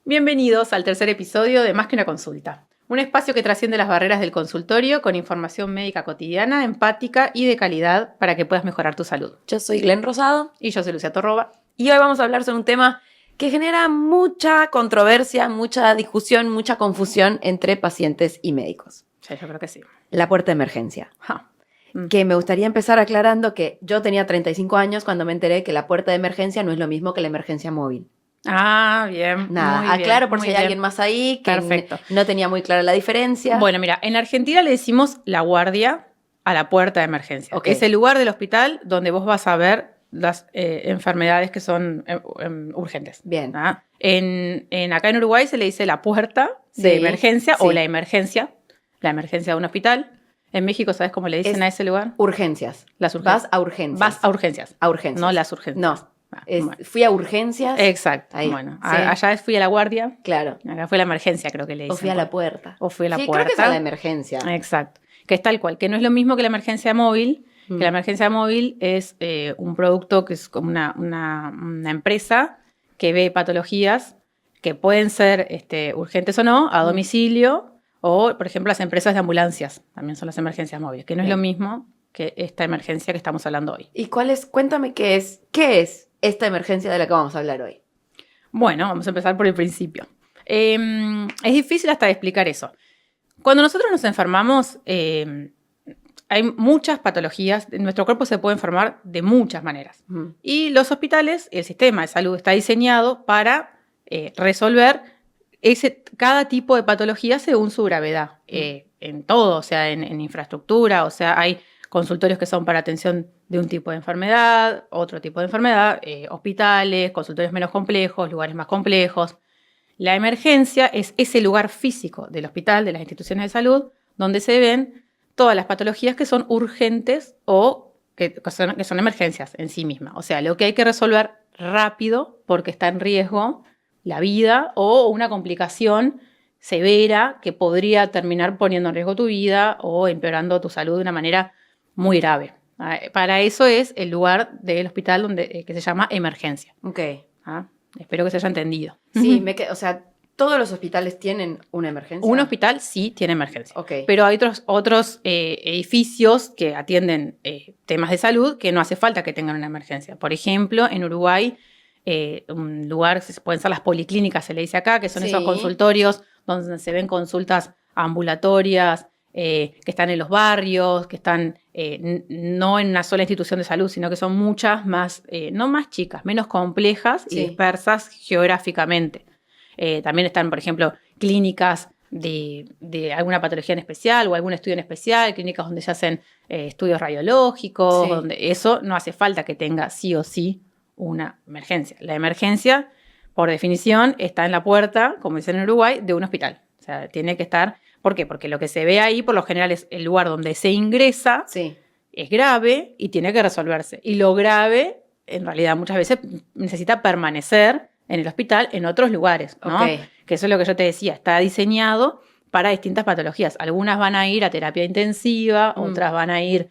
Bienvenidos al tercer episodio de Más que una consulta. Un espacio que trasciende las barreras del consultorio con información médica cotidiana, empática y de calidad para que puedas mejorar tu salud. Yo soy Glenn Rosado. Y yo soy Lucía Torroba. Y hoy vamos a hablar sobre un tema que genera mucha controversia, mucha discusión, mucha confusión entre pacientes y médicos. Sí, yo creo que sí. La puerta de emergencia. Que me gustaría empezar aclarando que yo tenía 35 años cuando me enteré que la puerta de emergencia no es lo mismo que la emergencia móvil. Ah, bien. Nada, muy aclaro bien, por muy si hay bien. alguien más ahí que Perfecto. no tenía muy clara la diferencia. Bueno, mira, en Argentina le decimos la guardia a la puerta de emergencia. Ok. Es el lugar del hospital donde vos vas a ver las enfermedades que son urgentes. Bien. ¿Ah? Acá en Uruguay se le dice la puerta de Sí, emergencia sí. o la emergencia de un hospital. En México, ¿sabes cómo le dicen Es a ese lugar? Urgencias. Las urgencias. Vas a urgencias. Vas a urgencias. A urgencias. No las urgencias. No. Ah, Bueno. Fui a urgencias. Exacto. Ahí. Bueno, Sí. allá fui a la guardia. Claro. Acá fue la emergencia, creo que le dicen. O fui a la puerta. O fui a la sí, puerta. creo que es a la emergencia. Exacto. Que es tal cual, que no es lo mismo que la emergencia móvil. Mm. Que la emergencia móvil es un producto que es como una empresa que ve patologías que pueden ser urgentes o no, a domicilio, o, por ejemplo, las empresas de ambulancias, también son las emergencias móviles, que no es lo mismo que esta emergencia que estamos hablando hoy. ¿Y cuéntame qué es esta emergencia de la que vamos a hablar hoy? Bueno, vamos a empezar por el principio. Es difícil hasta de explicar eso. Cuando nosotros nos enfermamos, hay muchas patologías. Nuestro cuerpo se puede enfermar de muchas maneras. Y los hospitales, el sistema de salud está diseñado para resolver cada tipo de patología según su gravedad. En todo, o sea, en infraestructura, o sea, hay consultorios que son para atención de un tipo de enfermedad, otro tipo de enfermedad, hospitales, consultorios menos complejos, lugares más complejos. La emergencia es ese lugar físico del hospital, de las instituciones de salud, donde se ven todas las patologías que son urgentes o que son emergencias en sí mismas. O sea, lo que hay que resolver rápido porque está en riesgo la vida o una complicación severa que podría terminar poniendo en riesgo tu vida o empeorando tu salud de una manera muy grave. Para eso es el lugar del hospital que se llama emergencia. Ok. Espero que se haya entendido. Sí, o sea, ¿todos los hospitales tienen una emergencia? Un hospital sí tiene emergencia. Ok. Pero hay otros edificios que atienden temas de salud que no hace falta que tengan una emergencia. Por ejemplo, en Uruguay, un lugar, pueden ser las policlínicas, se le dice acá, que son esos consultorios donde se ven consultas ambulatorias, que están en los barrios, que están no en una sola institución de salud, sino que son muchas más, no más chicas, menos complejas y dispersas geográficamente. También están, por ejemplo, clínicas de alguna patología en especial o algún estudio en especial, clínicas donde se hacen estudios radiológicos, donde eso no hace falta que tenga sí o sí una emergencia. La emergencia, por definición, está en la puerta, como dicen en Uruguay, de un hospital. O sea, tiene que estar... ¿Por qué? Porque lo que se ve ahí, por lo general, es el lugar donde se ingresa, es grave y tiene que resolverse. Y lo grave, en realidad, muchas veces necesita permanecer en el hospital en otros lugares, ¿no? Que eso es lo que yo te decía, está diseñado para distintas patologías. Algunas van a ir a terapia intensiva, otras van a ir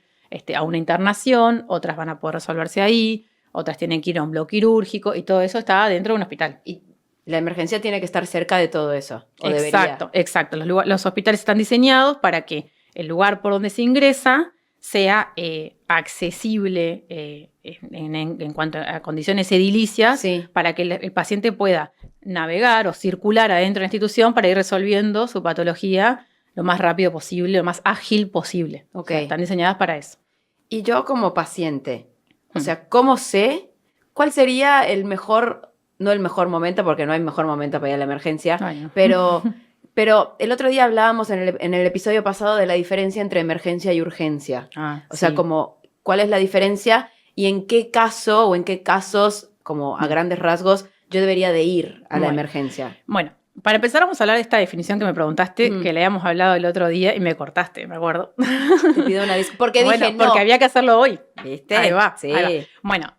a una internación, otras van a poder resolverse ahí, otras tienen que ir a un bloque quirúrgico y todo eso está dentro de un hospital. Y la emergencia tiene que estar cerca de todo eso, ¿o Exacto, debería? exacto. Los hospitales están diseñados para que el lugar por donde se ingresa sea accesible en cuanto a condiciones edilicias, para que el paciente pueda navegar o circular adentro de la institución para ir resolviendo su patología lo más rápido posible, lo más ágil posible. O sea, están diseñadas para eso. Y yo como paciente, o sea, ¿cómo sé cuál sería el mejor, no el mejor momento, porque no hay mejor momento para ir a la emergencia, pero el otro día hablábamos en el episodio pasado de la diferencia entre emergencia y urgencia. O sea, como cuál es la diferencia y en qué caso o en qué casos, como a grandes rasgos, yo debería de ir a la emergencia. Bueno, para empezar vamos a hablar de esta definición que me preguntaste, que le habíamos hablado el otro día y me cortaste, me acuerdo. Te pido una disculpa. Porque dije no. Porque había que hacerlo hoy. ¿Viste? Ahí va. Sí. Ahí va. Bueno,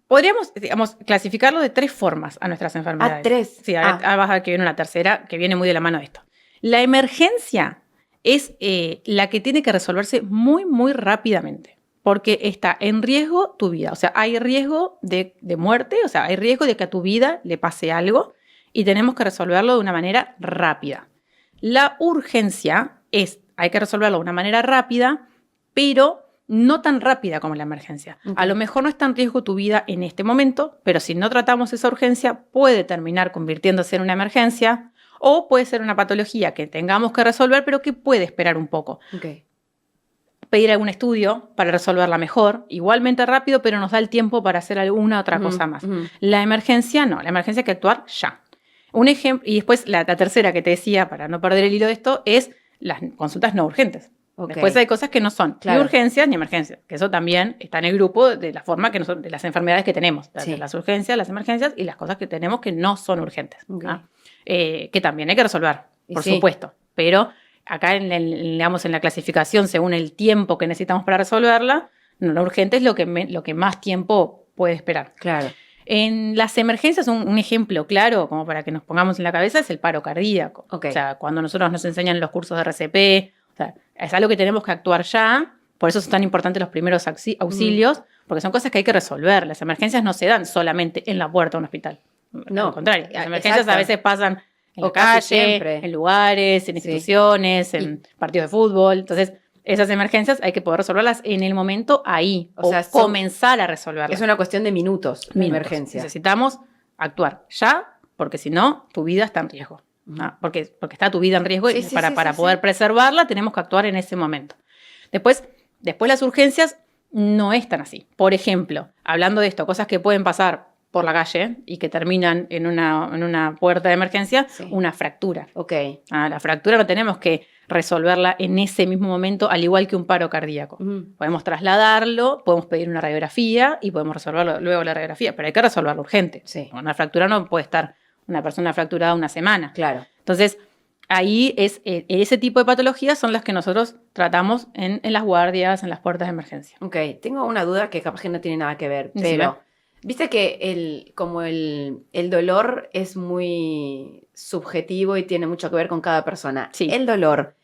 podríamos, digamos, clasificarlo de 3 formas a nuestras enfermedades. ¿Ah, 3? Sí, ahora vas a ver que viene una tercera que viene muy de la mano de esto. La emergencia es la que tiene que resolverse muy, muy rápidamente, porque está en riesgo tu vida. O sea, hay riesgo de muerte, o sea, hay riesgo de que a tu vida le pase algo y tenemos que resolverlo de una manera rápida. La urgencia hay que resolverlo de una manera rápida, pero no tan rápida como la emergencia. Okay. A lo mejor no está en riesgo tu vida en este momento, pero si no tratamos esa urgencia, puede terminar convirtiéndose en una emergencia o puede ser una patología que tengamos que resolver, pero que puede esperar un poco. Okay. Pedir algún estudio para resolverla mejor, igualmente rápido, pero nos da el tiempo para hacer alguna otra cosa más. La emergencia no, la emergencia hay que actuar ya. Un ejemplo, y después la tercera que te decía, para no perder el hilo de esto, es las consultas no urgentes. Okay. Después hay cosas que no son ni urgencias ni emergencias, que eso también está en el grupo de la forma que de las enfermedades que tenemos, sí. Las urgencias, las emergencias y las cosas que tenemos que no son urgentes, okay. ¿No? Que también hay que resolver, por supuesto, pero acá digamos, en la clasificación, según el tiempo que necesitamos para resolverla, no, lo urgente es lo que más tiempo puede esperar. Claro. En las emergencias, un ejemplo claro, como para que nos pongamos en la cabeza, es el paro cardíaco. Okay. O sea, cuando nosotros nos enseñan los cursos de RCP, o sea, es algo que tenemos que actuar ya, por eso son tan importantes los primeros auxilios, porque son cosas que hay que resolver. Las emergencias no se dan solamente en la puerta de un hospital. No, al contrario, las emergencias a veces pasan en la calle, en lugares, en instituciones, en partidos de fútbol. Entonces, esas emergencias hay que poder resolverlas en el momento ahí, o sea, comenzar a resolverlas. Es una cuestión de minutos de emergencia. Necesitamos actuar ya, porque si no, tu vida está en riesgo. Porque está tu vida en riesgo y para poder preservarla tenemos que actuar en ese momento. Después las urgencias no es tan así. Por ejemplo, hablando de esto, cosas que pueden pasar por la calle y que terminan en una puerta de emergencia, una fractura. Okay. La fractura no tenemos que resolverla en ese mismo momento, al igual que un paro cardíaco. Podemos trasladarlo, podemos pedir una radiografía y podemos resolverlo luego la radiografía, pero hay que resolverlo urgente. Sí. Una fractura no puede estar una persona fracturada una semana. Claro. Entonces, ahí ese tipo de patologías son las que nosotros tratamos en las guardias, en las puertas de emergencia. Ok, tengo una duda que capaz que no tiene nada que ver, pero viste que el dolor es muy subjetivo y tiene mucho que ver con cada persona. Sí. ¿El dolor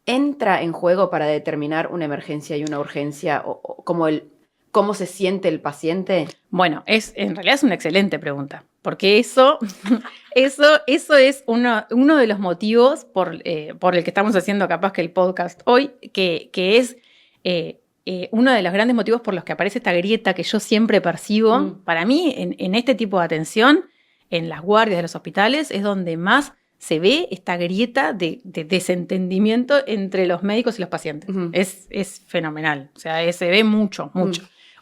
entra en juego para determinar una emergencia y una urgencia o cómo se siente el paciente? Bueno, en realidad es una excelente pregunta, porque eso es uno de los motivos por el que estamos haciendo capaz que el podcast hoy, que es uno de los grandes motivos por los que aparece esta grieta que yo siempre percibo. Para mí, en este tipo de atención, en las guardias de los hospitales, es donde más se ve esta grieta de desentendimiento entre los médicos y los pacientes. Es fenomenal, o sea, se ve mucho.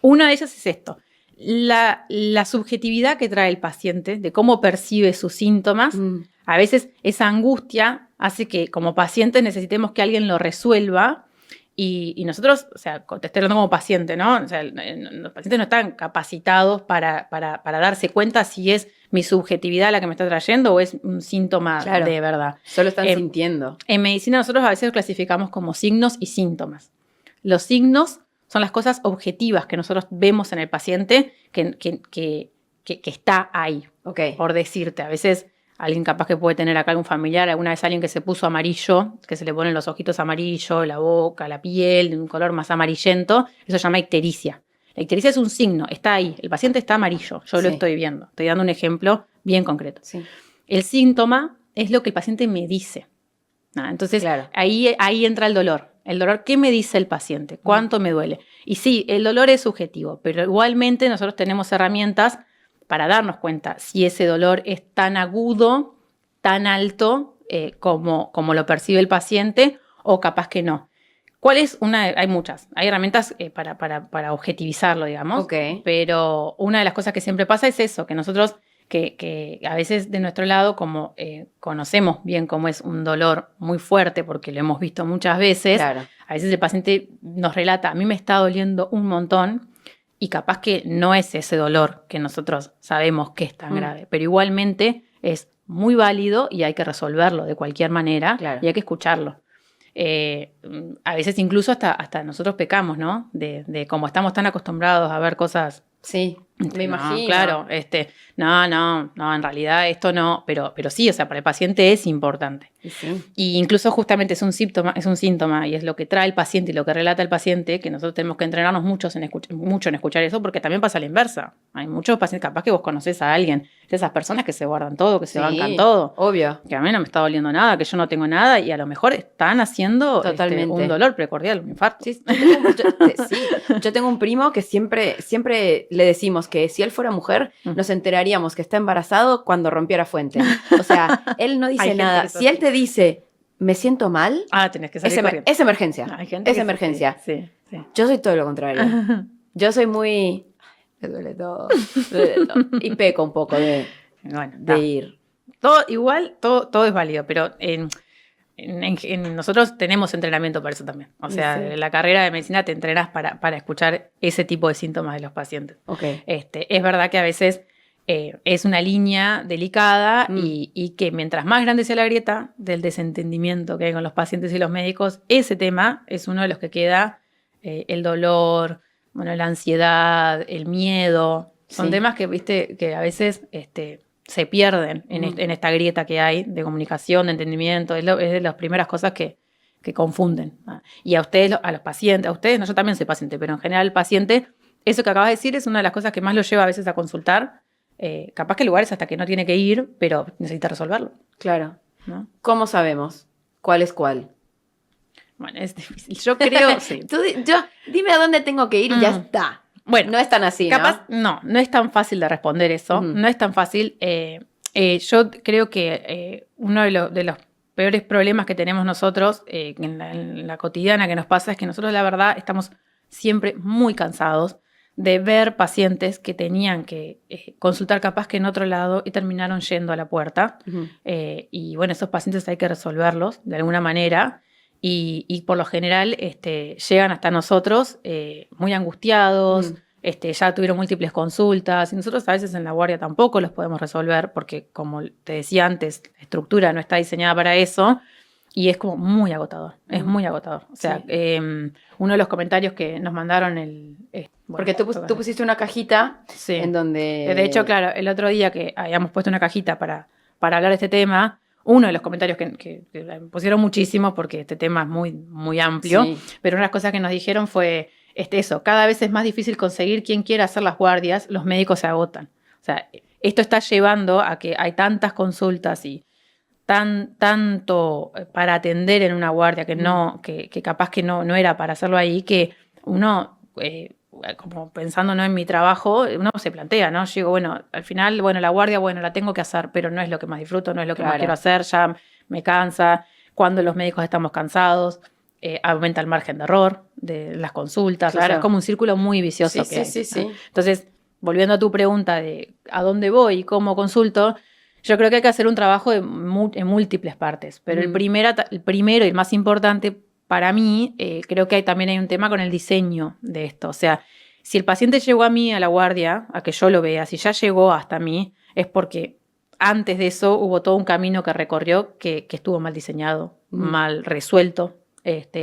Una de ellas es esto, la subjetividad que trae el paciente, de cómo percibe sus síntomas. A veces esa angustia hace que como pacientes necesitemos que alguien lo resuelva y nosotros, o sea, te estoy hablando como paciente, ¿no? O sea, los pacientes no están capacitados para darse cuenta si es mi subjetividad la que me está trayendo o es un síntoma de verdad. Solo están sintiendo. En medicina nosotros a veces clasificamos como signos y síntomas. Los signos son las cosas objetivas que nosotros vemos en el paciente que está ahí. Okay. Por decirte, a veces alguien capaz que puede tener acá algún familiar, alguna vez alguien que se puso amarillo, que se le ponen los ojitos amarillos, la boca, la piel, de un color más amarillento, eso se llama ictericia. La ictericia es un signo, está ahí, el paciente está amarillo, yo lo estoy viendo. Estoy dando un ejemplo bien concreto. Sí. El síntoma es lo que el paciente me dice. Entonces, ahí entra el dolor. El dolor, ¿qué me dice el paciente? ¿Cuánto me duele? Y sí, el dolor es subjetivo, pero igualmente nosotros tenemos herramientas para darnos cuenta si ese dolor es tan agudo, tan alto, como lo percibe el paciente, o capaz que no. Hay muchas. Hay herramientas para objetivizarlo, digamos. Okay. Pero una de las cosas que siempre pasa es eso, que nosotros, que a veces de nuestro lado, como conocemos bien cómo es un dolor muy fuerte, porque lo hemos visto muchas veces, a veces el paciente nos relata, a mí me está doliendo un montón, y capaz que no es ese dolor que nosotros sabemos que es tan grave, pero igualmente es muy válido y hay que resolverlo de cualquier manera y hay que escucharlo. A veces incluso hasta nosotros pecamos, ¿no? De como estamos tan acostumbrados a ver cosas Me imagino. Claro, no, en realidad esto no, pero sí, o sea, para el paciente es importante. Sí. Y incluso justamente es un síntoma y es lo que trae el paciente y lo que relata el paciente, que nosotros tenemos que entrenarnos mucho en escuchar eso, porque también pasa a la inversa. Hay muchos pacientes, capaz que vos conocés a alguien, de esas personas que se guardan todo, que se bancan todo. Obvio. Que a mí no me está doliendo nada, que yo no tengo nada, y a lo mejor están haciendo un dolor precordial, un infarto. Sí, yo tengo un primo que siempre le decimos que si él fuera mujer, nos enteraríamos que está embarazado cuando rompiera fuente. O sea, él no dice nada. Si él te dice, me siento mal, tenés que salir corriendo. Es emergencia. Es emergencia. Sí. Yo soy todo lo contrario. Yo soy muy... Me duele todo. Y peco un poco de ir. Todo es válido, pero nosotros tenemos entrenamiento para eso también. O sea, en la carrera de medicina te entrenas para escuchar ese tipo de síntomas de los pacientes. Okay. Es verdad que a veces es una línea delicada y que mientras más grande sea la grieta del desentendimiento que hay con los pacientes y los médicos, ese tema es uno de los que queda, el dolor, la ansiedad, el miedo. Son temas que, viste, que a veces se pierden en esta grieta que hay de comunicación, de entendimiento. Es de las primeras cosas que confunden. Y a ustedes, a los pacientes, a ustedes, yo también soy paciente, pero en general el paciente, eso que acabas de decir es una de las cosas que más lo lleva a veces a consultar. Capaz que lugares hasta que no tiene que ir, pero necesita resolverlo. Claro. ¿No? ¿Cómo sabemos cuál es cuál? Bueno, es difícil. Yo creo... sí. Dime a dónde tengo que ir y ya está. Bueno, no es tan así, capaz, no es tan fácil de responder eso. No es tan fácil. Yo creo que uno de los peores problemas que tenemos nosotros en la cotidiana que nos pasa es que nosotros, la verdad, estamos siempre muy cansados de ver pacientes que tenían que consultar capaz que en otro lado y terminaron yendo a la puerta. Y bueno, esos pacientes hay que resolverlos de alguna manera. Y por lo general llegan hasta nosotros muy angustiados, ya tuvieron múltiples consultas, y nosotros a veces en la guardia tampoco los podemos resolver porque, como te decía antes, la estructura no está diseñada para eso y es como muy agotador, es muy agotador. O sea, uno de los comentarios que nos mandaron porque tú pusiste una cajita en donde... De hecho, claro, el otro día que habíamos puesto una cajita para hablar de este tema, uno de los comentarios que pusieron muchísimos porque este tema es muy, muy amplio, pero una de las cosas que nos dijeron fue eso, cada vez es más difícil conseguir quien quiera hacer las guardias, los médicos se agotan. O sea, esto está llevando a que hay tantas consultas y tanto para atender en una guardia que capaz que no era para hacerlo ahí, que uno... como pensando en mi trabajo, uno se plantea, ¿no? Yo digo, al final, la guardia, la tengo que hacer, pero no es lo que más disfruto, no es lo que más quiero hacer, ya me cansa. Cuando los médicos estamos cansados, aumenta el margen de error de las consultas. Claro. O sea, es como un círculo muy vicioso que hay. Sí. Entonces, volviendo a tu pregunta de a dónde voy y cómo consulto, yo creo que hay que hacer un trabajo en múltiples partes, pero el primero y el más importante para mí, creo que también hay un tema con el diseño de esto. O sea, si el paciente llegó a mí a la guardia, a que yo lo vea, si ya llegó hasta mí, es porque antes de eso hubo todo un camino que recorrió que estuvo mal diseñado, mal resuelto.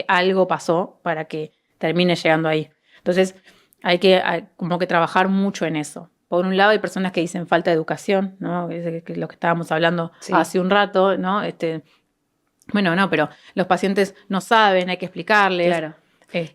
Algo pasó para que termine llegando ahí. Entonces, hay como que trabajar mucho en eso. Por un lado, hay personas que dicen falta de educación, ¿no? Que es lo que estábamos hablando hace un rato, ¿no? Pero los pacientes no saben, hay que explicarles. Claro.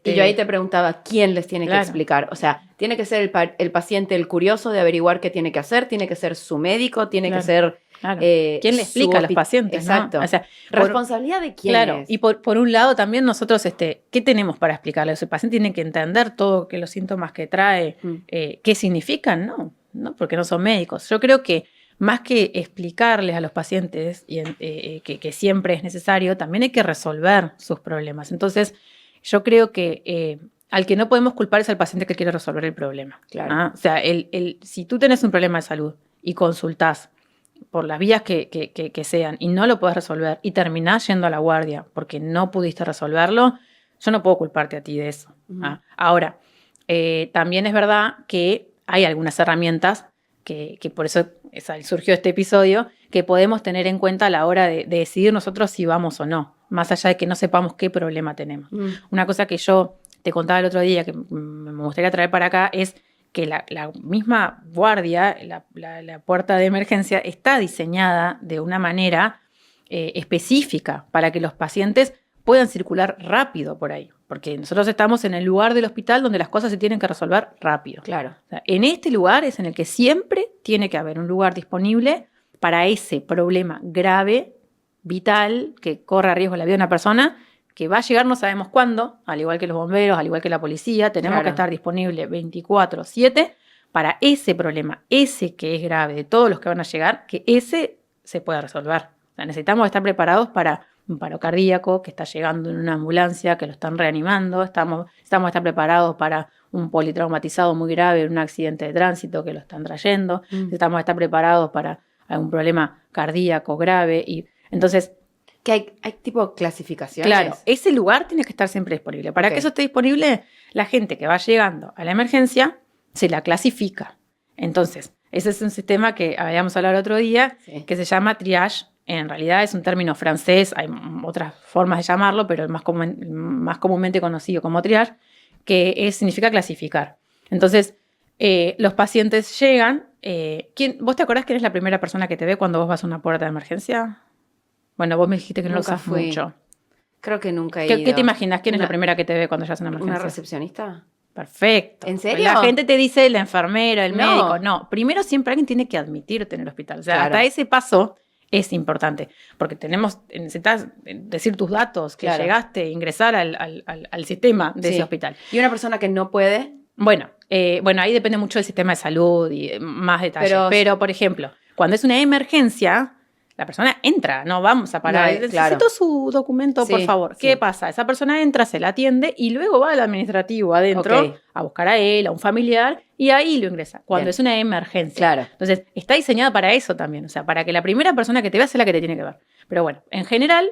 Y yo ahí te preguntaba, ¿quién les tiene que explicar? O sea, ¿tiene que ser el paciente el curioso de averiguar qué tiene que hacer? ¿Tiene que ser su médico? ¿Tiene que ser ¿quién le explica a los pacientes? Exacto. ¿No? O sea, ¿responsabilidad de quién es? Y por un lado también nosotros, ¿qué tenemos para explicarles? El paciente tiene que entender todo, que los síntomas que trae, qué significan, ¿no? Porque no son médicos. Yo creo que más que explicarles a los pacientes que siempre es necesario, también hay que resolver sus problemas. Entonces, yo creo que al que no podemos culpar es al paciente que quiere resolver el problema. Claro. O sea, si tú tenés un problema de salud y consultás por las vías que sean y no lo podés resolver y terminás yendo a la guardia porque no pudiste resolverlo, yo no puedo culparte a ti de eso. Ahora, también es verdad que hay algunas herramientas que por eso surgió este episodio, que podemos tener en cuenta a la hora de decidir nosotros si vamos o no, más allá de que no sepamos qué problema tenemos. Una cosa que yo te contaba el otro día, que me gustaría traer para acá, es que la misma guardia, la puerta de emergencia, está diseñada de una manera específica para que los pacientes puedan circular rápido por ahí. Porque nosotros estamos en el lugar del hospital donde las cosas se tienen que resolver rápido. Claro. O sea, en este lugar es en el que siempre tiene que haber un lugar disponible para ese problema grave, vital, que corre a riesgo la vida de una persona, que va a llegar no sabemos cuándo, al igual que los bomberos, al igual que la policía, tenemos que estar disponibles 24/7 para ese problema, ese que es grave, de todos los que van a llegar, que ese se pueda resolver. O sea, necesitamos estar preparados para un paro cardíaco que está llegando en una ambulancia, que lo están reanimando, estamos estar preparados para un politraumatizado muy grave en un accidente de tránsito que lo están trayendo, necesitamos estar preparados para algún problema cardíaco grave. Y entonces, que hay tipo clasificaciones. Claro, ese lugar tiene que estar siempre disponible. Para que eso esté disponible, la gente que va llegando a la emergencia se la clasifica. Entonces, ese es un sistema que habíamos hablado el otro día, que se llama triage. En realidad es un término francés, hay otras formas de llamarlo, pero el más comúnmente conocido como triage, que significa clasificar. Entonces, los pacientes llegan. ¿Vos te acordás quién es la primera persona que te ve cuando vos vas a una puerta de emergencia? Bueno, vos me dijiste que no lo usás mucho. Creo que nunca he ido. ¿Qué te imaginas? ¿Quién es la primera que te ve cuando llegas a una emergencia? ¿Una recepcionista? Perfecto. ¿En serio? La gente te dice la enfermera, el médico. No, primero siempre alguien tiene que admitirte en el hospital. O sea, hasta ese paso es importante. Porque necesitas decir tus datos, que llegaste, ingresar al sistema de ese hospital. ¿Y una persona que no puede? Bueno, ahí depende mucho del sistema de salud y más detalles. Pero, por ejemplo, cuando es una emergencia, la persona entra, no vamos a parar. Necesito su documento, por favor. ¿Qué pasa? Esa persona entra, se la atiende y luego va al administrativo adentro a buscar a él, a un familiar, y ahí lo ingresa, cuando es una emergencia. Claro. Entonces, está diseñada para eso también, o sea, para que la primera persona que te vea sea la que te tiene que ver. Pero bueno, en general,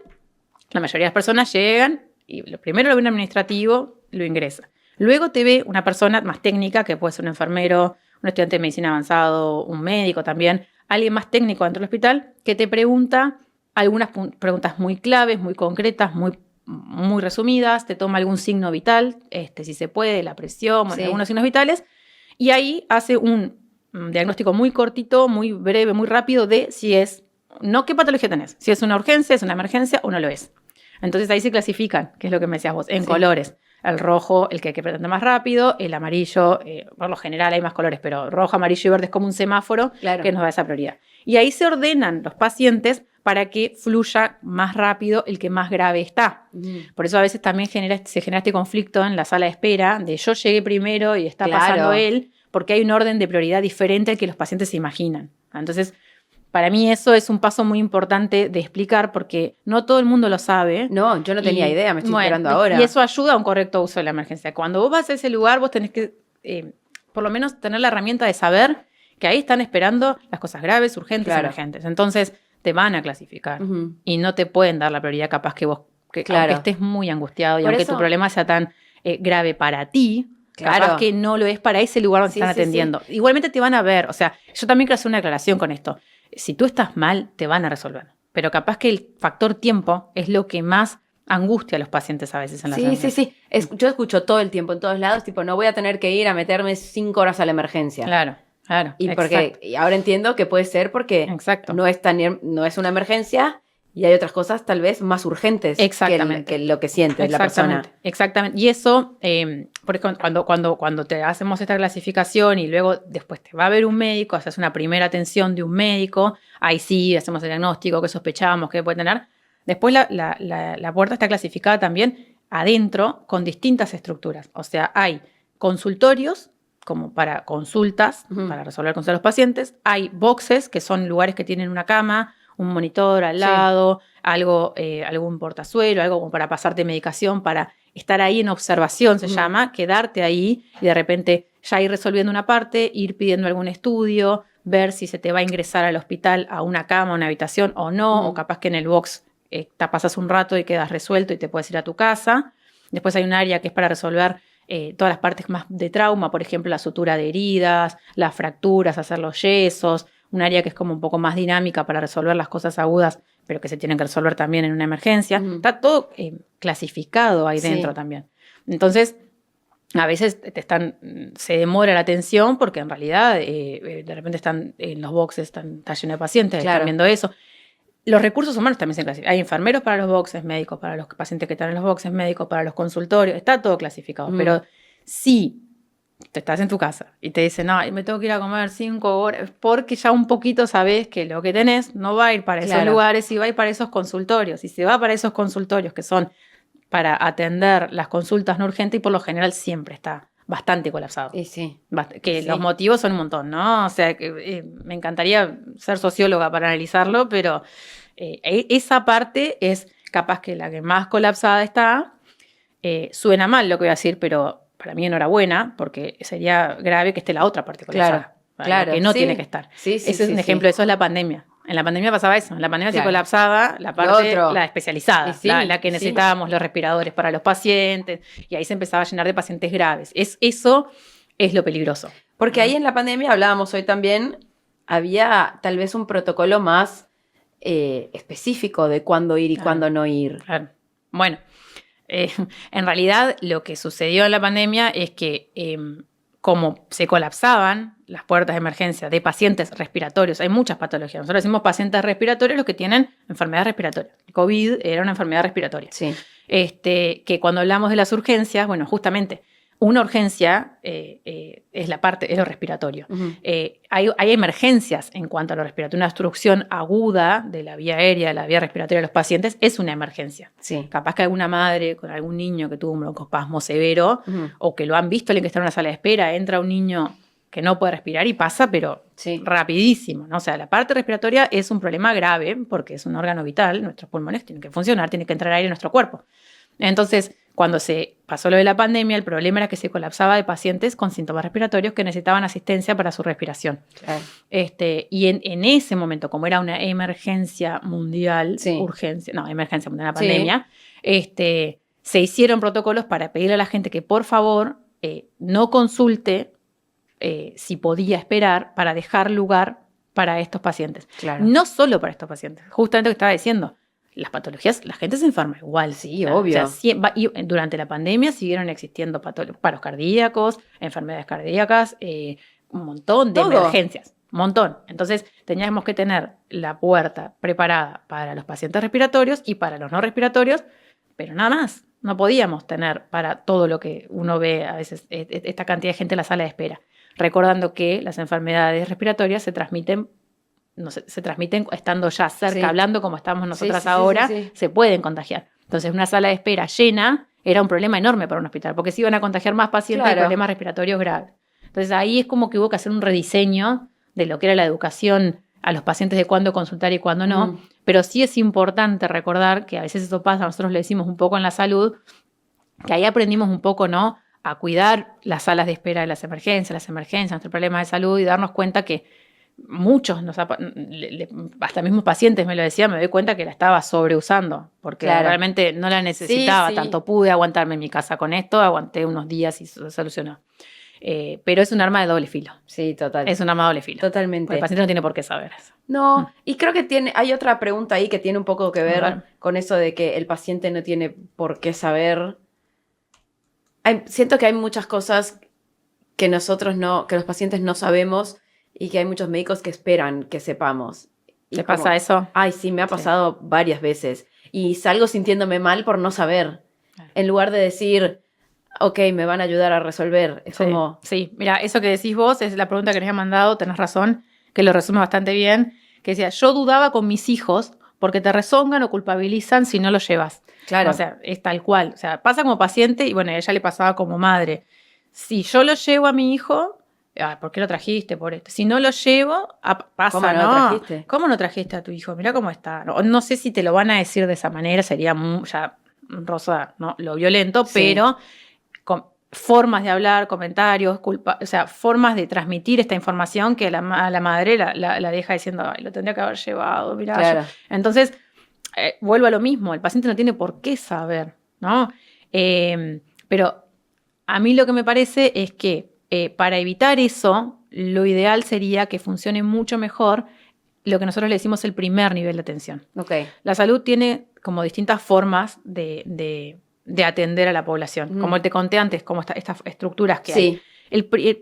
la mayoría de las personas llegan y primero lo ve un administrativo, lo ingresa. Luego te ve una persona más técnica, que puede ser un enfermero, un estudiante de medicina avanzado, un médico también, alguien más técnico dentro del hospital, que te pregunta algunas preguntas muy claves, muy concretas, muy resumidas, te toma algún signo vital, si se puede, la presión, algunos signos vitales, y ahí hace un diagnóstico muy cortito, muy breve, muy rápido de si es, no qué patología tenés, si es una urgencia, es una emergencia o no lo es. Entonces ahí se clasifican, que es lo que me decías vos, en colores. El rojo, el que pretende más rápido, el amarillo, por lo general hay más colores, pero rojo, amarillo y verde es como un semáforo que nos da esa prioridad. Y ahí se ordenan los pacientes para que fluya más rápido el que más grave está. Por eso a veces también se genera este conflicto en la sala de espera, de yo llegué primero y está pasando él, porque hay un orden de prioridad diferente al que los pacientes se imaginan. Entonces, para mí eso es un paso muy importante de explicar porque no todo el mundo lo sabe. No, yo no tenía idea, me estoy enterando ahora. Y eso ayuda a un correcto uso de la emergencia. Cuando vos vas a ese lugar, vos tenés que por lo menos tener la herramienta de saber que ahí están esperando las cosas graves, urgentes, emergentes. Entonces te van a clasificar y no te pueden dar la prioridad capaz que vos, aunque estés muy angustiado y aunque tu problema sea tan grave para ti, capaz que no lo es para ese lugar donde están atendiendo. Igualmente te van a ver, o sea, yo también quiero hacer una aclaración con esto. Si tú estás mal, te van a resolver. Pero capaz que el factor tiempo es lo que más angustia a los pacientes a veces en la emergencia. Sí. Yo escucho todo el tiempo, en todos lados, tipo, no voy a tener que ir a meterme 5 horas a la emergencia. Claro. Y ahora entiendo que puede ser porque no es una emergencia y hay otras cosas tal vez más urgentes que lo que siente la persona. Exactamente. Y eso, porque cuando te hacemos esta clasificación y luego después te va a ver un médico, haces una primera atención de un médico, ahí sí hacemos el diagnóstico, qué sospechamos, qué puede tener. Después la puerta está clasificada también adentro con distintas estructuras. O sea, hay consultorios como para consultas, para resolver consultas de los pacientes. Hay boxes, que son lugares que tienen una cama, un monitor al lado, algún portazuelo, algo como para pasarte medicación, para estar ahí en observación, se llama, quedarte ahí y de repente ya ir resolviendo una parte, ir pidiendo algún estudio, ver si se te va a ingresar al hospital a una cama, a una habitación o no, o capaz que en el box te pasas un rato y quedas resuelto y te puedes ir a tu casa. Después hay un área que es para resolver todas las partes más de trauma, por ejemplo, la sutura de heridas, las fracturas, hacer los yesos, un área que es como un poco más dinámica para resolver las cosas agudas, pero que se tienen que resolver también en una emergencia. Está todo clasificado ahí dentro también. Entonces, a veces se demora la atención porque en realidad de repente están en los boxes, está lleno de pacientes, están viendo eso. Los recursos humanos también se clasifican. Hay enfermeros para los boxes, médicos para los pacientes que están en los boxes, médicos para los consultorios, está todo clasificado. Pero si te estás en tu casa y te dicen, no, me tengo que ir a comer 5 horas, porque ya un poquito sabes que lo que tenés no va a ir para esos lugares y va a ir para esos consultorios. Y se va para esos consultorios que son para atender las consultas no urgentes y por lo general siempre está bastante colapsado. Y sí. Los motivos son un montón, ¿no? O sea, que me encantaría ser socióloga para analizarlo, pero esa parte es capaz que la que más colapsada está. Suena mal lo que voy a decir, pero para mí enhorabuena, porque sería grave que esté la otra parte colapsada. Claro, que no tiene que estar. Ese es un ejemplo, eso es la pandemia. En la pandemia pasaba eso, en la pandemia se colapsaba la parte, la especializada, la que necesitábamos los respiradores para los pacientes, y ahí se empezaba a llenar de pacientes graves. Eso es lo peligroso. Porque ahí en la pandemia, hablábamos hoy también, había tal vez un protocolo más específico de cuándo ir y cuándo no ir. Claro. Bueno, en realidad lo que sucedió en la pandemia es que como se colapsaban las puertas de emergencia de pacientes respiratorios, hay muchas patologías. Nosotros decimos pacientes respiratorios los que tienen enfermedades respiratorias. El COVID era una enfermedad respiratoria. Sí. Que cuando hablamos de las urgencias, bueno, justamente una urgencia es lo respiratorio. Uh-huh. Hay emergencias en cuanto a lo respiratorio. Una obstrucción aguda de la vía aérea, de la vía respiratoria de los pacientes, es una emergencia. Sí. Capaz que alguna madre con algún niño que tuvo un broncoespasmo severo, o que lo han visto, alguien que está en una sala de espera, entra un niño que no puede respirar y pasa, pero rapidísimo, ¿no? O sea, la parte respiratoria es un problema grave porque es un órgano vital, nuestros pulmones tienen que funcionar, tiene que entrar aire en nuestro cuerpo. Entonces, cuando se pasó lo de la pandemia, el problema era que se colapsaba de pacientes con síntomas respiratorios que necesitaban asistencia para su respiración. Claro. Y en ese momento, como era una emergencia mundial, emergencia mundial, una pandemia, se hicieron protocolos para pedirle a la gente que por favor no consulte si podía esperar para dejar lugar para estos pacientes. Claro. No solo para estos pacientes, justamente lo que estaba diciendo. Las patologías, la gente se enferma igual. Sí, obvio. O sea, y durante la pandemia siguieron existiendo paros cardíacos, enfermedades cardíacas, un montón de emergencias. Un montón. Entonces, teníamos que tener la puerta preparada para los pacientes respiratorios y para los no respiratorios, pero nada más. No podíamos tener para todo lo que uno ve a veces, esta cantidad de gente en la sala de espera. Recordando que las enfermedades respiratorias se transmiten estando ya cerca, hablando como estamos nosotras ahora, se pueden contagiar. Entonces, una sala de espera llena era un problema enorme para un hospital, porque se iban a contagiar más pacientes de problemas respiratorios graves. Entonces, ahí es como que hubo que hacer un rediseño de lo que era la educación a los pacientes de cuándo consultar y cuándo no. Pero sí es importante recordar que a veces eso pasa, nosotros le decimos un poco en la salud, que ahí aprendimos un poco, ¿no?, a cuidar las salas de espera de las emergencias, nuestros problemas de salud, y darnos cuenta que muchos, hasta mismos pacientes me lo decían, me doy cuenta que la estaba sobreusando, porque realmente no la necesitaba tanto. Pude aguantarme en mi casa con esto, aguanté unos días y se solucionó. Pero es un arma de doble filo. Sí, total. Es un arma de doble filo. Totalmente. Porque el paciente no tiene por qué saber eso. No, y creo que hay otra pregunta ahí que tiene un poco que ver con eso de que el paciente no tiene por qué saber. Siento que hay muchas cosas que que los pacientes no sabemos, y que hay muchos médicos que esperan que sepamos. ¿Te pasa eso? Ay, sí, me ha pasado varias veces. Y salgo sintiéndome mal por no saber. Claro. En lugar de decir, ok, me van a ayudar a resolver. Es como... Sí, mira, eso que decís vos es la pregunta que nos había mandado, tenés razón, que lo resume bastante bien, que decía, yo dudaba con mis hijos porque te rezongan o culpabilizan si no los llevas. Claro. O sea, es tal cual. O sea, pasa como paciente y bueno, a ella le pasaba como madre. Si yo lo llevo a mi hijo... ¿por qué lo trajiste? Por esto. Si no lo llevo, pasa, ¿cómo no lo trajiste? ¿Cómo no trajiste a tu hijo? Mirá cómo está. No sé si te lo van a decir de esa manera, sería ya, Rosa, ¿no?, lo violento, pero con formas de hablar, comentarios, o sea, formas de transmitir esta información que a la madre la deja diciendo, ay, lo tendría que haber llevado, mirá. Claro. Entonces, vuelvo a lo mismo, el paciente no tiene por qué saber, ¿no? Pero a mí lo que me parece es que para evitar eso, lo ideal sería que funcione mucho mejor lo que nosotros le decimos el primer nivel de atención. Okay. La salud tiene como distintas formas de de atender a la población. Como te conté antes, como estas estructuras que Sí. hay.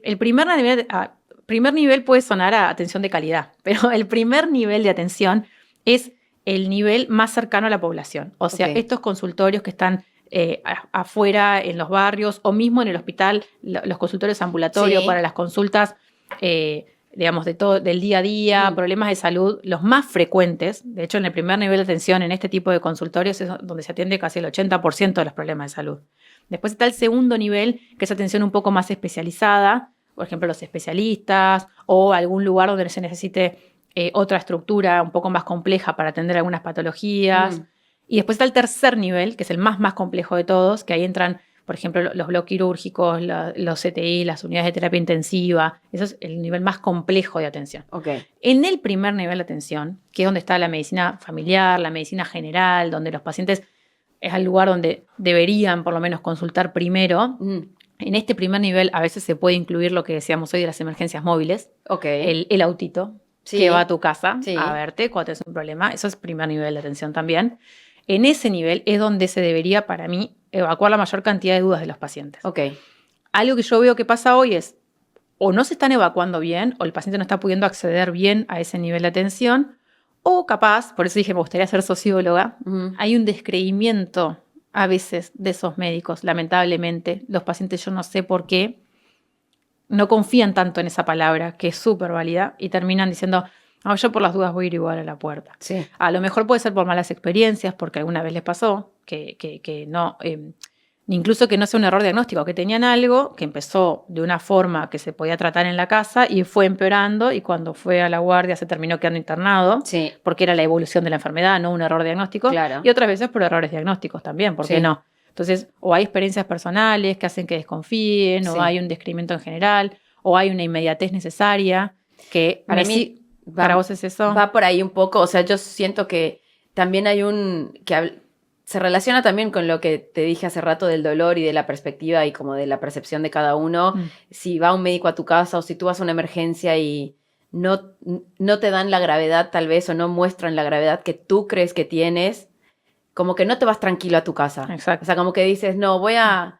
El primer nivel puede sonar a atención de calidad, pero el primer nivel de atención es el nivel más cercano a la población. O sea, estos consultorios que están afuera en los barrios o mismo en el hospital, los consultorios ambulatorios para las consultas, digamos, del día a día, problemas de salud, los más frecuentes. De hecho, en el primer nivel de atención en este tipo de consultorios es donde se atiende casi el 80% de los problemas de salud. Después está el segundo nivel, que es atención un poco más especializada, por ejemplo, los especialistas o algún lugar donde se necesite otra estructura un poco más compleja para atender algunas patologías. Y después está el tercer nivel, que es el más complejo de todos, que ahí entran, por ejemplo, los bloques quirúrgicos, los CTI, las unidades de terapia intensiva. Eso es el nivel más complejo de atención. En el primer nivel de atención, que es donde está la medicina familiar, la medicina general, donde los pacientes es el lugar donde deberían por lo menos consultar primero. En este primer nivel a veces se puede incluir lo que decíamos hoy de las emergencias móviles. El autito que va a tu casa a verte cuando tienes un problema. Eso es primer nivel de atención también. En ese nivel es donde se debería, para mí, evacuar la mayor cantidad de dudas de los pacientes. Algo que yo veo que pasa hoy es o no se están evacuando bien o el paciente no está pudiendo acceder bien a ese nivel de atención o capaz, por eso dije me gustaría ser socióloga, hay un descreimiento a veces de esos médicos, lamentablemente. Los pacientes, yo no sé por qué, no confían tanto en esa palabra, que es súper válida, y terminan diciendo, yo por las dudas voy a ir igual a la puerta. A lo mejor puede ser por malas experiencias, porque alguna vez les pasó, que no, incluso que no sea un error diagnóstico, que tenían algo que empezó de una forma que se podía tratar en la casa y fue empeorando, y cuando fue a la guardia se terminó quedando internado, porque era la evolución de la enfermedad, no un error diagnóstico, y otras veces por errores diagnósticos también, ¿por qué no? Entonces, o hay experiencias personales que hacen que desconfíen, o hay un descreimiento en general, o hay una inmediatez necesaria, que para mí, para vos es eso. Va por ahí un poco, o sea, yo siento que también hay se relaciona también con lo que te dije hace rato del dolor y de la perspectiva y como de la percepción de cada uno. Si va un médico a tu casa o si tú vas a una emergencia y no te dan la gravedad tal vez o no muestran la gravedad que tú crees que tienes, como que no te vas tranquilo a tu casa. Exacto. O sea, como que dices, no, voy a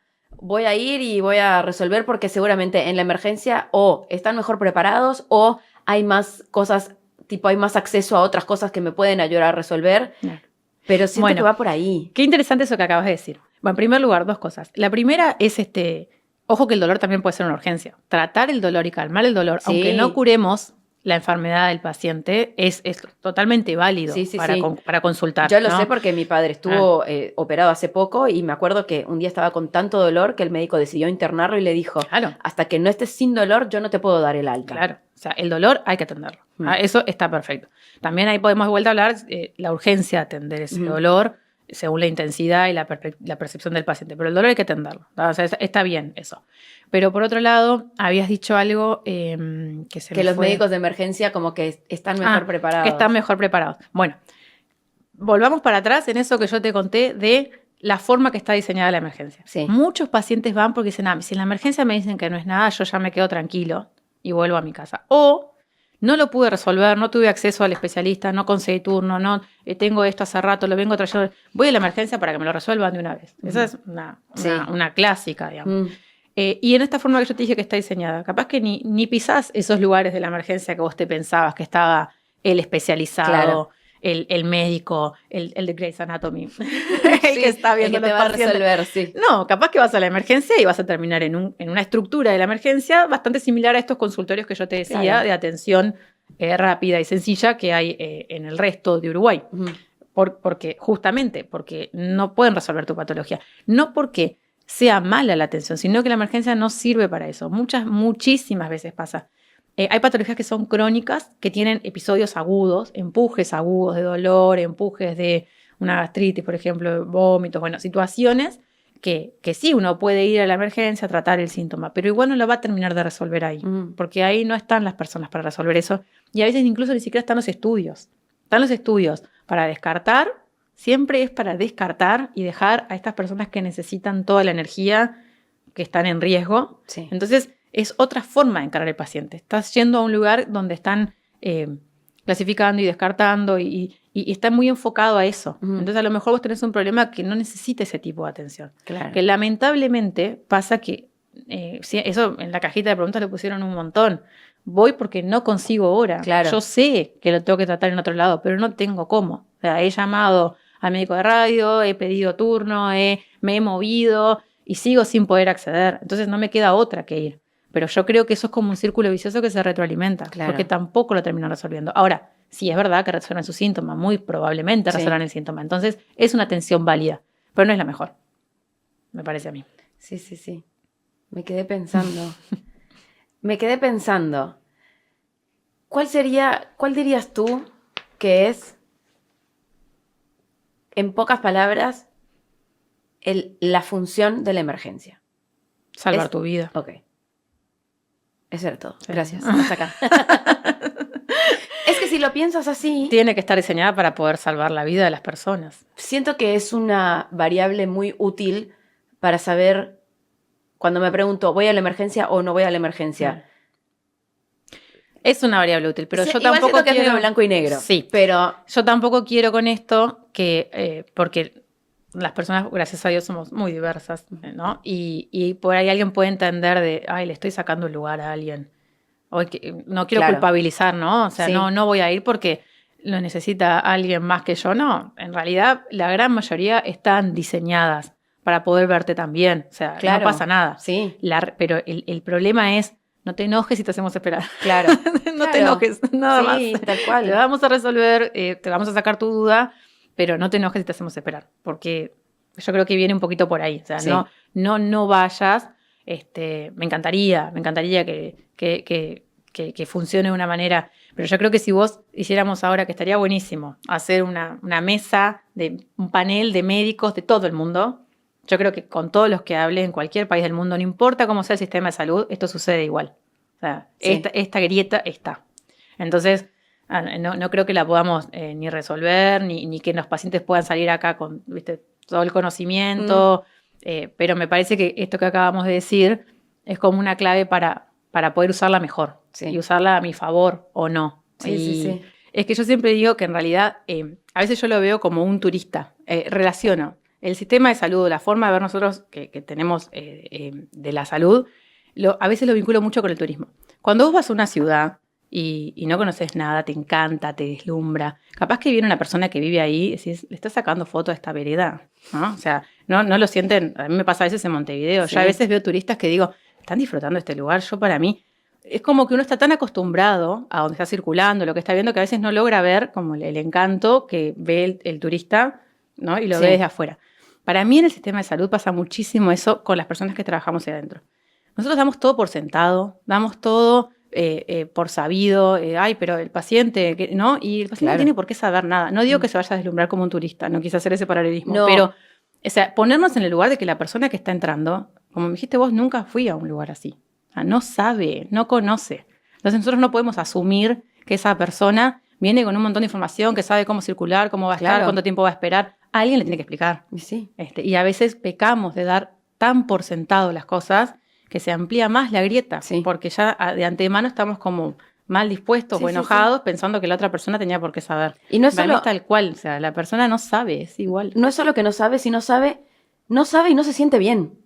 ir y voy a resolver porque seguramente en la emergencia o están mejor preparados o hay más cosas, tipo hay más acceso a otras cosas que me pueden ayudar a resolver. Pero siento que va por ahí. Qué interesante eso que acabas de decir. Bueno, en primer lugar, dos cosas. La primera es ojo que el dolor también puede ser una urgencia. Tratar el dolor y calmar el dolor, aunque no curemos la enfermedad del paciente, es totalmente válido para consultar. Yo lo sé porque mi padre estuvo operado hace poco y me acuerdo que un día estaba con tanto dolor que el médico decidió internarlo y le dijo, hasta que no estés sin dolor, yo no te puedo dar el alta. Claro, o sea, el dolor hay que atenderlo. Eso está perfecto. También ahí podemos de vuelta hablar la urgencia de atender ese dolor según la intensidad y la percepción del paciente. Pero el dolor hay que atenderlo. O sea, está bien eso. Pero por otro lado, habías dicho algo que los médicos de emergencia como que están mejor preparados. Que están mejor preparados. Bueno, volvamos para atrás en eso que yo te conté de la forma que está diseñada la emergencia. Muchos pacientes van porque dicen, si en la emergencia me dicen que no es nada, yo ya me quedo tranquilo y vuelvo a mi casa. O no lo pude resolver, no tuve acceso al especialista, no conseguí turno, no tengo esto hace rato, lo vengo trayendo. Voy a la emergencia para que me lo resuelvan de una vez. Esa es una clásica, digamos. Y en esta forma que yo te dije que está diseñada, capaz que ni pisás esos lugares de la emergencia que vos te pensabas que estaba el especializado, el médico, el de Grey's Anatomy, que está viendo el que te va a resolver, No, capaz que vas a la emergencia y vas a terminar en una estructura de la emergencia bastante similar a estos consultorios que yo te decía, de atención rápida y sencilla que hay en el resto de Uruguay. Porque no pueden resolver tu patología. No porque sea mala la atención, sino que la emergencia no sirve para eso. Muchísimas veces pasa. Hay patologías que son crónicas, que tienen episodios agudos, empujes agudos de dolor, empujes de una gastritis, por ejemplo, vómitos, situaciones que sí, uno puede ir a la emergencia a tratar el síntoma, pero igual no lo va a terminar de resolver ahí, porque ahí no están las personas para resolver eso, y a veces incluso ni siquiera están los estudios. Están los estudios para descartar, siempre es para descartar y dejar a estas personas que necesitan toda la energía, que están en riesgo. Entonces, es otra forma de encarar al paciente. Estás yendo a un lugar donde están clasificando y descartando y y está muy enfocado a eso. Entonces a lo mejor vos tenés un problema que no necesita ese tipo de atención. Claro. Que lamentablemente pasa que, eso en la cajita de preguntas le pusieron un montón. Voy porque no consigo hora. Claro. Yo sé que lo tengo que tratar en otro lado, pero no tengo cómo. O sea, he llamado al médico de radio, he pedido turno, me he movido y sigo sin poder acceder. Entonces no me queda otra que ir. Pero yo creo que eso es como un círculo vicioso que se retroalimenta, claro. porque tampoco lo terminan resolviendo. Ahora, sí es verdad que resuelven su síntoma, muy probablemente resuelvan el síntoma. Entonces es una atención válida, pero no es la mejor, me parece a mí. Sí. Me quedé pensando. ¿Cuál dirías tú que es, en pocas palabras, la función de la emergencia? Salvar tu vida. Ok. Eso era todo. Sí. Gracias. Hasta acá. Es que si lo piensas así... Tiene que estar diseñada para poder salvar la vida de las personas. Siento que es una variable muy útil para saber cuando me pregunto, ¿voy a la emergencia o no voy a la emergencia? Es una variable útil, pero sí, yo tampoco quiero... que es medio blanco y negro. Sí, pero yo tampoco quiero con esto que... porque las personas, gracias a Dios, somos muy diversas, ¿no? Y por ahí alguien puede entender de, le estoy sacando el lugar a alguien. O que, no quiero culpabilizar, ¿no? O sea, no voy a ir porque lo necesita alguien más que yo. No, en realidad la gran mayoría están diseñadas para poder verte también. O sea, no pasa nada. Sí. Pero el problema es, no te enojes si te hacemos esperar. Claro. No te enojes, nada más. Sí, tal cual. Te vamos a resolver, te vamos a sacar tu duda, pero no te enojes si te hacemos esperar. Porque yo creo que viene un poquito por ahí. O sea, no vayas. Me encantaría que funcione de una manera, pero yo creo que si vos hiciéramos ahora, que estaría buenísimo, hacer una mesa, un panel de médicos de todo el mundo, yo creo que con todos los que hable en cualquier país del mundo, no importa cómo sea el sistema de salud, esto sucede igual. O sea, esta grieta está. Entonces, no creo que la podamos ni resolver, ni que los pacientes puedan salir acá con, ¿viste?, todo el conocimiento, pero me parece que esto que acabamos de decir es como una clave para poder usarla mejor y usarla a mi favor o no. Sí. Es que yo siempre digo que en realidad a veces yo lo veo como un turista. Relaciono el sistema de salud, la forma de ver nosotros que tenemos de la salud, a veces lo vinculo mucho con el turismo. Cuando vos vas a una ciudad y no conoces nada, te encanta, te deslumbra. Capaz que viene una persona que vive ahí y decís, le estás sacando foto a esta vereda, ¿no? O sea, no lo sienten. A mí me pasa a veces en Montevideo. Yo a veces veo turistas que digo, están disfrutando de este lugar. Yo, para mí, es como que uno está tan acostumbrado a donde está circulando, lo que está viendo, que a veces no logra ver como el encanto que ve el turista, ¿no? Y lo ve desde afuera. Para mí en el sistema de salud pasa muchísimo eso con las personas que trabajamos ahí adentro. Nosotros damos todo por sentado, damos todo por sabido, pero el paciente, ¿no? Y el paciente no tiene por qué saber nada. No digo que se vaya a deslumbrar como un turista, no quise hacer ese paralelismo, pero o sea, ponernos en el lugar de que la persona que está entrando, como me dijiste vos, nunca fui a un lugar así. O sea, no sabe, no conoce. Entonces nosotros no podemos asumir que esa persona viene con un montón de información, que sabe cómo circular, cómo va a estar, cuánto tiempo va a esperar. A alguien le tiene que explicar. Y a veces pecamos de dar tan por sentado las cosas que se amplía más la grieta, porque ya de antemano estamos como mal dispuestos o enojados pensando que la otra persona tenía por qué saber. Y no es solo tal cual, o sea, la persona no sabe, es igual. No es solo que no sabe, sino no sabe y no se siente bien.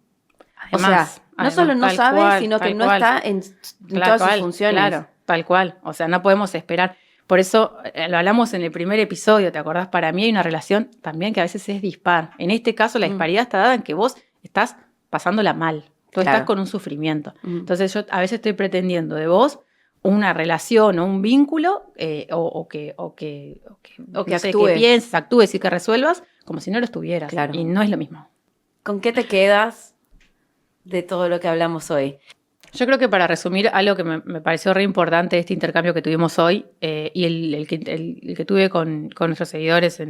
Además, no solo no sabe, sino que no está en todas sus funciones. Claro, tal cual. O sea, no podemos esperar. Por eso lo hablamos en el primer episodio, ¿te acordás? Para mí hay una relación también que a veces es dispar. En este caso, la disparidad está dada en que vos estás pasándola mal. Tú estás con un sufrimiento. Entonces yo a veces estoy pretendiendo de vos una relación o un vínculo o que pienses, actúes y que resuelvas como si no lo estuvieras. Claro. Y no es lo mismo. ¿Con qué te quedas de todo lo que hablamos hoy? Yo creo que para resumir algo que me pareció re importante de este intercambio que tuvimos hoy y el que tuve con nuestros seguidores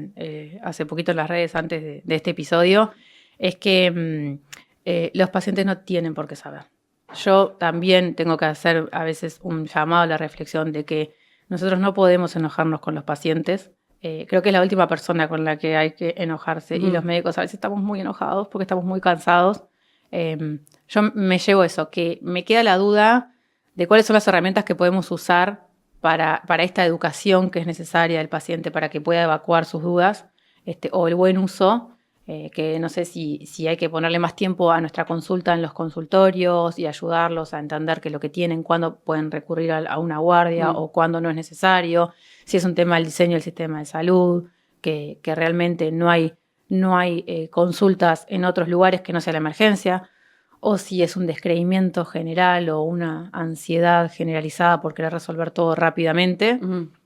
hace poquito en las redes antes de este episodio, es que los pacientes no tienen por qué saber. Yo también tengo que hacer a veces un llamado a la reflexión de que nosotros no podemos enojarnos con los pacientes. Creo que es la última persona con la que hay que enojarse y los médicos a veces estamos muy enojados porque estamos muy cansados. Yo me llevo eso, que me queda la duda de cuáles son las herramientas que podemos usar para esta educación que es necesaria del paciente para que pueda evacuar sus dudas, o el buen uso, que no sé si hay que ponerle más tiempo a nuestra consulta en los consultorios y ayudarlos a entender que lo que tienen, cuándo pueden recurrir a una guardia o cuándo no es necesario, si es un tema del diseño del sistema de salud, que realmente no hay consultas en otros lugares que no sea la emergencia, o si es un descreimiento general o una ansiedad generalizada por querer resolver todo rápidamente.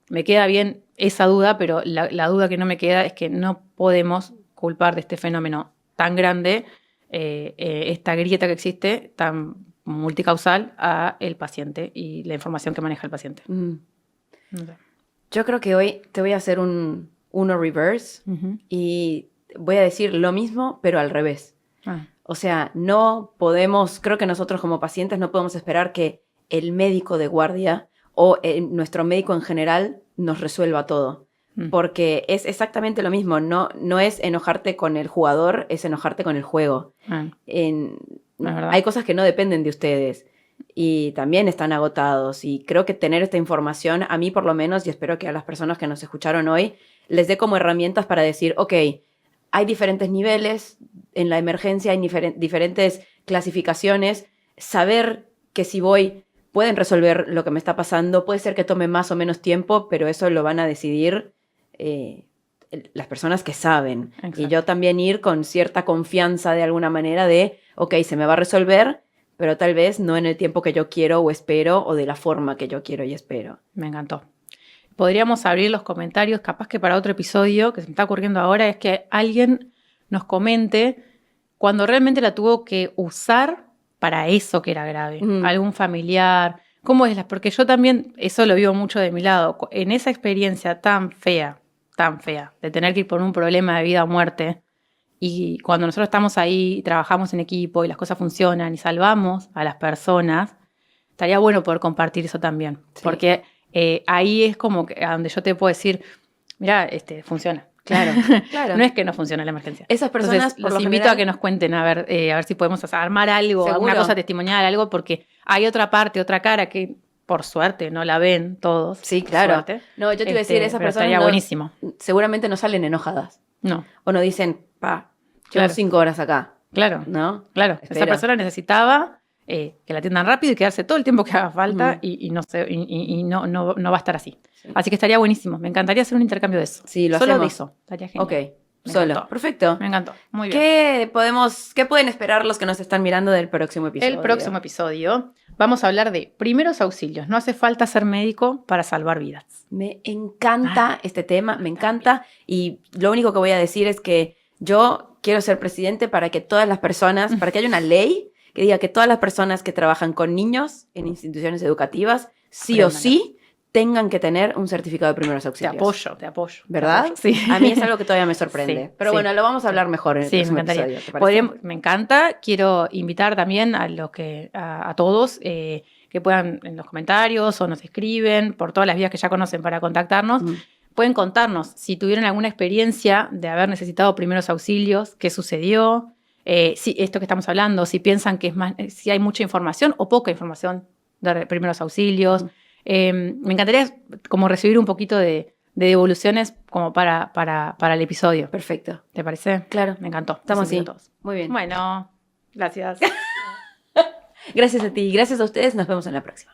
Me queda bien esa duda, pero la duda que no me queda es que no podemos culpar de este fenómeno tan grande, esta grieta que existe, tan multicausal, a el paciente y la información que maneja el paciente. No sé. Yo creo que hoy te voy a hacer uno reverse y voy a decir lo mismo, pero al revés. O sea, no podemos, creo que nosotros como pacientes no podemos esperar que el médico de guardia o nuestro médico en general nos resuelva todo. Porque es exactamente lo mismo, no es enojarte con el jugador, es enojarte con el juego. Hay cosas que no dependen de ustedes y también están agotados, y creo que tener esta información, a mí por lo menos, y espero que a las personas que nos escucharon hoy, les dé como herramientas para decir, ok, hay diferentes niveles en la emergencia, hay diferentes clasificaciones, saber que si pueden resolver lo que me está pasando, puede ser que tome más o menos tiempo, pero eso lo van a decidir las personas que saben. Exacto. Y yo también ir con cierta confianza de alguna manera de, ok, se me va a resolver, pero tal vez no en el tiempo que yo quiero o espero, o de la forma que yo quiero y espero. Me encantó. Podríamos abrir los comentarios, capaz que para otro episodio que se me está ocurriendo ahora es que alguien nos comente cuando realmente la tuvo que usar para eso que era grave. Algún familiar, ¿cómo es? Porque yo también, eso lo vivo mucho de mi lado, en esa experiencia tan fea, de tener que ir por un problema de vida o muerte, y cuando nosotros estamos ahí, trabajamos en equipo y las cosas funcionan y salvamos a las personas, estaría bueno poder compartir eso también. Sí. Porque ahí es como que a donde yo te puedo decir, mira, funciona. Claro, claro. No es que no funcione la emergencia. Esas personas, entonces, los invito a que nos cuenten a ver si podemos armar algo, alguna cosa testimonial, algo, porque hay otra parte, otra cara que por suerte no la ven todos. Sí, claro. Suerte. No, yo te iba a decir, esas personas estaría buenísimo. Seguramente no salen enojadas. No. O no dicen, llevo 5 horas acá. Claro. ¿No? Claro. Espero. Esa persona necesitaba que la atiendan rápido y quedarse todo el tiempo que haga falta y no va a estar así. Sí. Así que estaría buenísimo. Me encantaría hacer un intercambio de eso. Sí, lo Solo hacemos. de eso. Estaría genial. Ok. Solo. Perfecto. Me encantó. Muy bien. ¿Qué pueden esperar los que nos están mirando del próximo episodio? El próximo episodio vamos a hablar de primeros auxilios. No hace falta ser médico para salvar vidas. Me encanta este tema, me encanta. Y lo único que voy a decir es que yo quiero ser presidente para que todas las personas, para que haya una ley que diga que todas las personas que trabajan con niños en instituciones educativas, sí o sí, tengan que tener un certificado de primeros auxilios. Te apoyo. ¿Verdad? Te apoyo. Sí. A mí es algo que todavía me sorprende. Sí, pero bueno, lo vamos a hablar mejor en el próximo episodio. ¿Te parece? Me encanta. Quiero invitar también a todos que puedan en los comentarios o nos escriben por todas las vías que ya conocen para contactarnos. Pueden contarnos si tuvieron alguna experiencia de haber necesitado primeros auxilios, qué sucedió, si esto que estamos hablando, si piensan que es más, si hay mucha información o poca información de primeros auxilios. Me encantaría como recibir un poquito de devoluciones como para el episodio. Perfecto. ¿Te parece? Claro. Me encantó. Estamos así. Todos. Muy bien. Bueno, gracias. Gracias a ti. Gracias a ustedes. Nos vemos en la próxima.